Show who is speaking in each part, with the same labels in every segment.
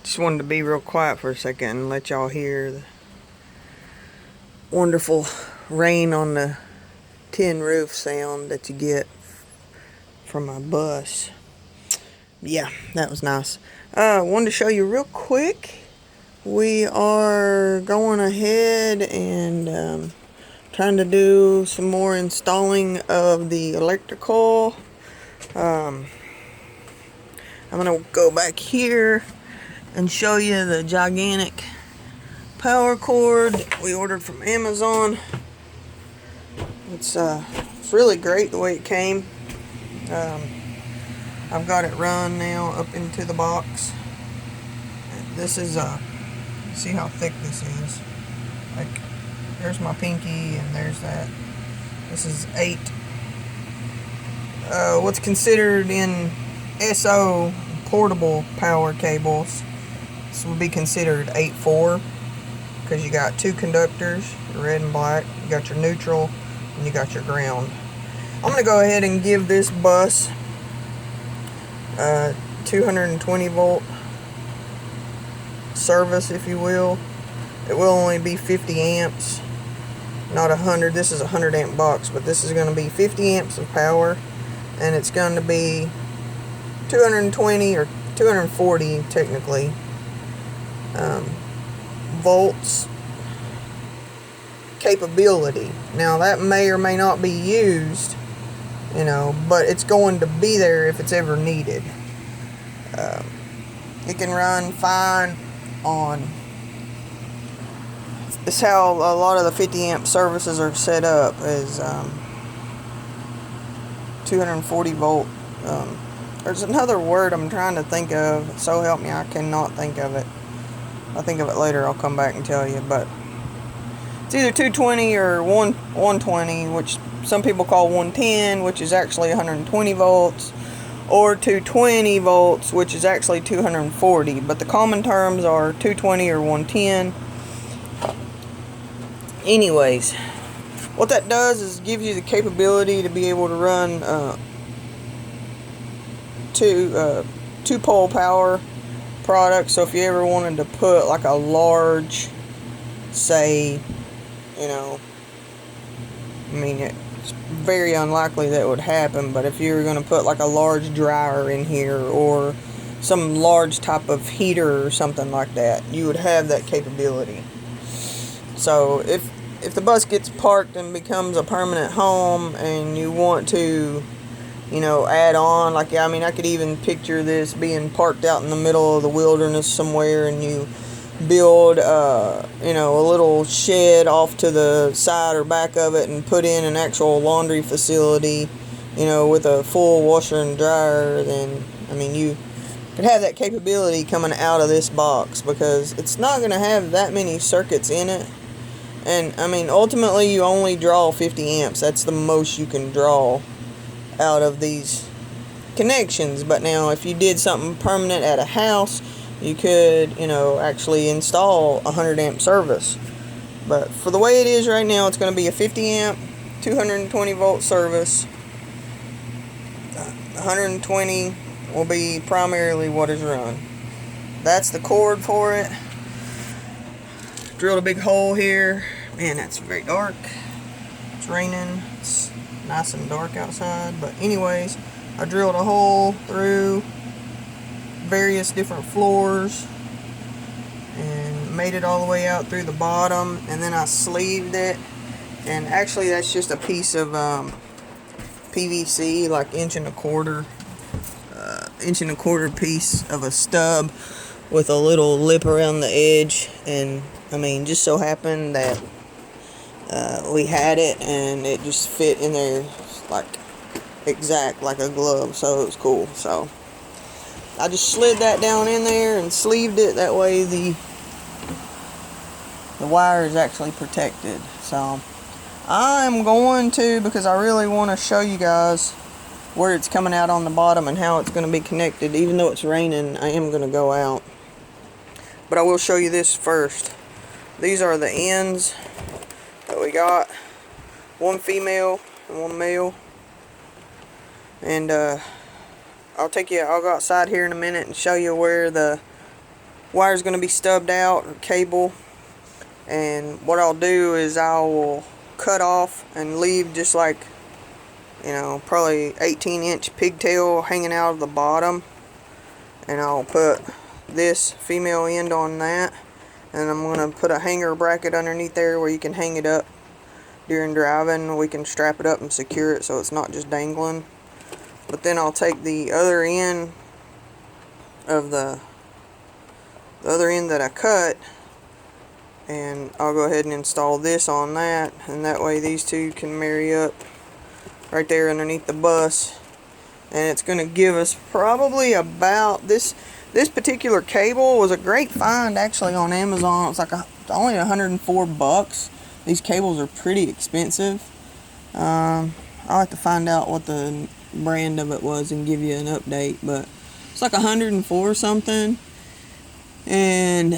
Speaker 1: Just wanted to be real quiet for a second and let y'all hear the wonderful rain on the tin roof sound that you get from my bus. Yeah, that was nice. Wanted to show you real quick. We are going ahead and trying to do some more installing of the electrical. I'm going to go back here and show you the gigantic power cord that we ordered from Amazon. It's really great the way it came. I've got it run now up into the box. This is see how thick this is. Like, there's my pinky and there's that. This is 8. What's considered in SO portable power cables, this would be considered 8-4, because you got 2 conductors, red and black. You got your neutral and you got your ground. I'm going to go ahead and give this bus 220 volt service, if you will. It will only be 50 amps, not 100. This is a 100 amp box, but this is going to be 50 amps of power, and it's going to be 220 or 240 technically volts capability. Now that may or may not be used, but it's going to be there if it's ever needed. It can run fine on, it's how a lot of the 50 amp services are set up, is 240 volt. There's another word I'm trying to think of, so help me, I cannot think of it. I'll think of it later, I'll come back and tell you, but it's either 220 or 120, which some people call 110, which is actually 120 volts, or 220 volts, which is actually 240, but the common terms are 220 or 110. Anyways, what that does is gives you the capability to be able to run two pole power products. So if you ever wanted to put like a large, say, it's very unlikely that would happen, but if you were going to put like a large dryer in here or some large type of heater or something like that, you would have that capability. So if the bus gets parked and becomes a permanent home and you want to, add on, I could even picture this being parked out in the middle of the wilderness somewhere, and you build a little shed off to the side or back of it and put in an actual laundry facility, with a full washer and dryer. Then you could have that capability coming out of this box, because it's not going to have that many circuits in it. And ultimately you only draw 50 amps. That's the most you can draw out of these connections. But now if you did something permanent at a house, you could, actually install a 100 amp service. But for the way it is right now, it's going to be a 50 amp, 220 volt service. 120 will be primarily what is run. That's the cord for it. Drilled a big hole here. Man, that's very dark. It's raining. It's nice and dark outside. But anyways, I drilled a hole through various different floors and made it all the way out through the bottom, and then I sleeved it. And actually that's just a piece of PVC, like inch and a quarter piece of a stub with a little lip around the edge. And just so happened that we had it, and it just fit in there like exact like a glove, so it was cool. So I just slid that down in there and sleeved it. That way the wire is actually protected. So I'm going to, because I really want to show you guys where it's coming out on the bottom and how it's going to be connected. Even though it's raining, I am going to go out. But I will show you this first. These are the ends that we got. One female and one male. And I'll go outside here in a minute and show you where the wire's going to be stubbed out, or cable. And what I'll do is I will cut off and leave just like, you know, probably 18-inch pigtail hanging out of the bottom. And I'll put this female end on that. And I'm going to put a hanger bracket underneath there where you can hang it up during driving. We can strap it up and secure it so it's not just dangling. But then I'll take the other end of the other end that I cut, and I'll go ahead and install this on that, and that way these two can marry up right there underneath the bus. And it's going to give us probably about this particular cable was a great find actually on Amazon. It was like only $104. These cables are pretty expensive. I'll have to find out what the brand of it was and give you an update, but it's like 104 something. And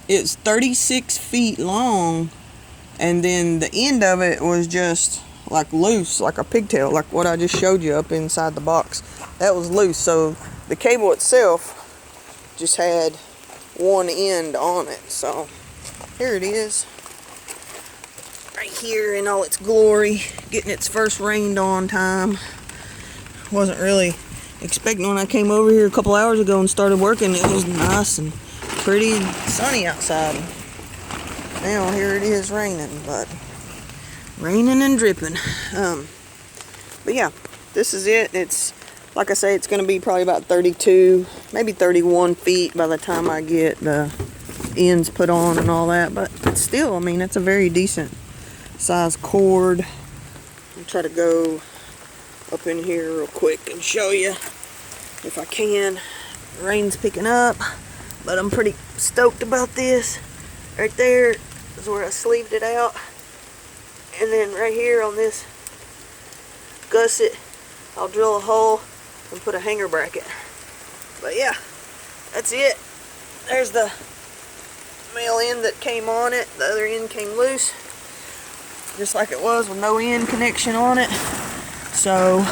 Speaker 1: it's 36 feet long, and then the end of it was just like loose, like a pigtail, like what I just showed you up inside the box. That was loose, so the cable itself just had one end on it. So here it is, right here in all its glory, getting its first rained on time. Wasn't really expecting when I came over here a couple hours ago and started working. It was nice and pretty and sunny outside. Now here it is raining, but raining and dripping. But yeah, this is it. It's like I say, it's going to be probably about 32, maybe 31 feet by the time I get the ends put on and all that. But still, I mean, it's a very decent size cord. I'll try to go up in here real quick and show you if I can. The rain's picking up, but I'm pretty stoked about this. Right there is where I sleeved it out, and then right here on this gusset I'll drill a hole and put a hanger bracket. But yeah, that's it. There's the male end that came on it. The other end came loose, just like it was, with no end connection on it. So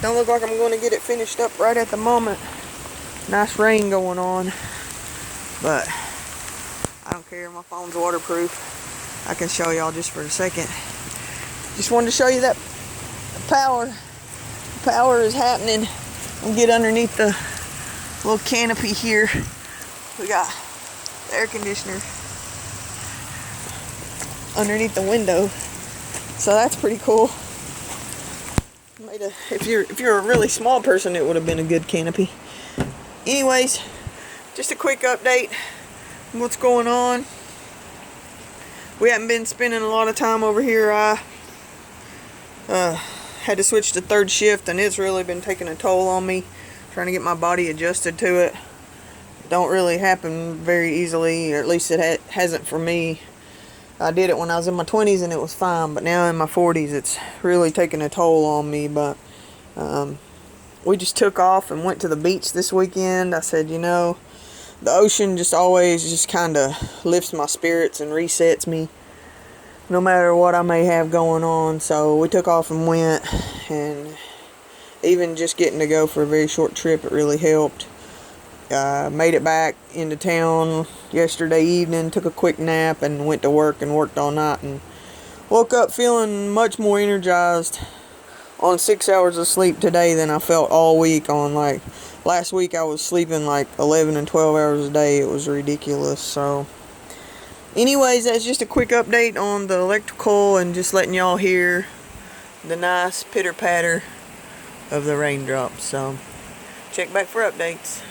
Speaker 1: don't look like I'm going to get it finished up right at the moment. Nice rain going on, but I don't care. My phone's waterproof. I can show y'all just for a second. Just wanted to show you that the power is happening. We'll get underneath the little canopy here. We got the air conditioner underneath the window, so that's pretty cool. If you're a really small person, it would have been a good canopy. Anyways, just a quick update on what's going on. We haven't been spending a lot of time over here. I had to switch to third shift, and it's really been taking a toll on me, trying to get my body adjusted to it. Don't really happen very easily, or at least it hasn't for me. I did it when I was in my 20s and it was fine, but now in my 40s it's really taking a toll on me. But we just took off and went to the beach this weekend. I said, you know, the ocean just always just kind of lifts my spirits and resets me, no matter what I may have going on. So we took off and went, and even just getting to go for a very short trip, it really helped. Made it back into town yesterday evening, took a quick nap, and went to work and worked all night, and woke up feeling much more energized on 6 hours of sleep today than I felt all week. On like last week I was sleeping like 11 and 12 hours a day. It was ridiculous. So anyways, that's just a quick update on the electrical, and just letting y'all hear the nice pitter patter of the raindrops. So check back for updates.